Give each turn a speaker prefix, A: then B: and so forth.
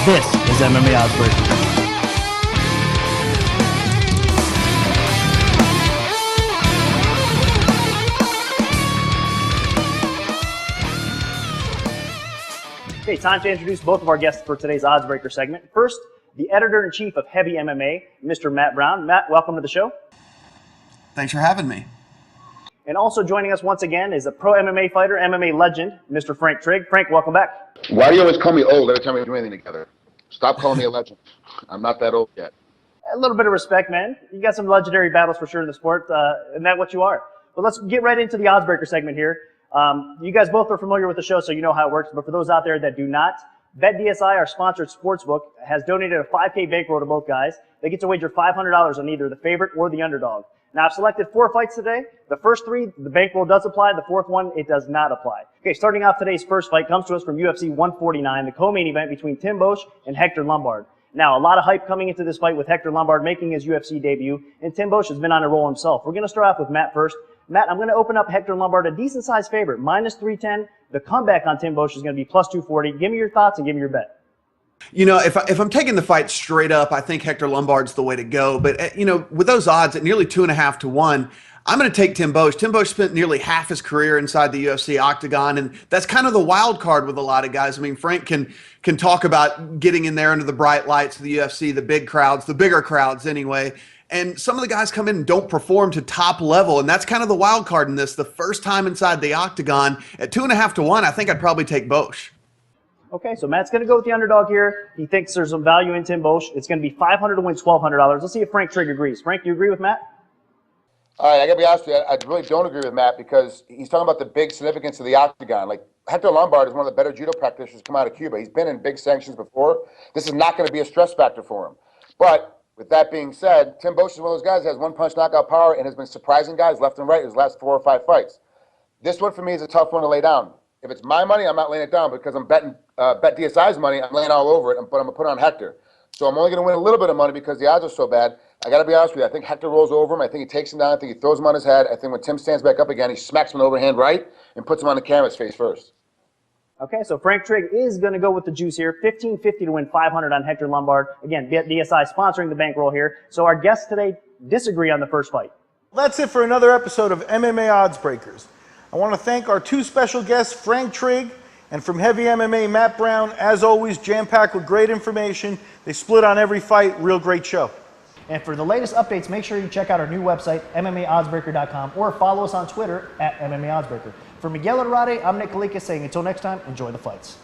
A: This is MMA Oddsbreaker. Okay, time to introduce both of our guests for today's Oddsbreaker segment. First, the editor-in-chief of Heavy MMA, Mr. Matt Brown. Matt, welcome to the show.
B: Thanks for having me.
A: And also joining us once again is a pro MMA fighter, MMA legend, Mr. Frank Trigg. Frank, welcome back.
C: Why do you always call me old every time we do anything together? Stop calling me a legend. I'm not that old yet.
A: A little bit of respect, man. You got some legendary battles for sure in the sport, and that's what you are. But let's get right into the Oddsbreaker segment here. You guys both are familiar with the show, so you know how it works. But for those out there that do not, BetDSI, our sponsored sportsbook, has donated a $5K bankroll to both guys. They get to wager $500 on either the favorite or the underdog. Now, I've selected 4 fights today. The first 3, the bankroll does apply. The 4th one, it does not apply. Okay, starting off today's first fight comes to us from UFC 149, the co-main event between Tim Boetsch and Hector Lombard. Now, a lot of hype coming into this fight with Hector Lombard making his UFC debut, and Tim Boetsch has been on a roll himself. We're going to start off with Matt first. Matt, I'm going to open up Hector Lombard, a decent-sized favorite, minus 310. The comeback on Tim Boetsch is going to be plus 240. Give me your thoughts and give me your bet.
B: You know, if I'm taking the fight straight up, I think Hector Lombard's the way to go. But, you know, with those odds at nearly 2.5 to 1, I'm going to take Tim Boetsch. Tim Boetsch spent nearly half his career inside the UFC octagon, and that's kind of the wild card with a lot of guys. I mean, Frank can talk about getting in there under the bright lights of the UFC, the big crowds, the bigger crowds anyway. And some of the guys come in and don't perform to top level, and that's kind of the wild card in this. The first time inside the octagon at 2.5 to 1, I think I'd probably take Boetsch.
A: Okay, so Matt's going to go with the underdog here. He thinks there's some value in Tim Boetsch. It's going to be $500 to win $1,200. Let's see if Frank Trigg agrees. Frank, do you agree with Matt?
C: All right, I got to be honest with you. I really don't agree with Matt because he's talking about the big significance of the octagon. Like, Hector Lombard is one of the better judo practitioners come out of Cuba. He's been in big sanctions before. This is not going to be a stress factor for him. But with that being said, Tim Boetsch is one of those guys that has one-punch knockout power and has been surprising guys left and right in his last 4 or 5 fights. This one for me is a tough one to lay down. If it's my money, I'm not laying it down because I'm betting BetDSI's money. I'm laying all over it, but I'm going to put it on Hector. So I'm only going to win a little bit of money because the odds are so bad. I got to be honest with you. I think Hector rolls over him. I think he takes him down. I think he throws him on his head. I think when Tim stands back up again, he smacks him an overhand right and puts him on the canvas face first.
A: Okay, so Frank Trigg is going to go with the juice here. $1,550 to win $500 on Hector Lombard. Again, BetDSI sponsoring the bankroll here. So our guests today disagree on the first fight.
D: That's it for another episode of MMA Oddsbreakers. I want to thank our 2 special guests, Frank Trigg and from Heavy MMA, Matt Brown. As always, jam-packed with great information. They split on every fight. Real great show.
A: And for the latest updates, make sure you check out our new website, MMAOddsbreaker.com, or follow us on Twitter at MMA Oddsbreaker. For Miguel Arade, I'm Nick Kalikas saying until next time, enjoy the fights.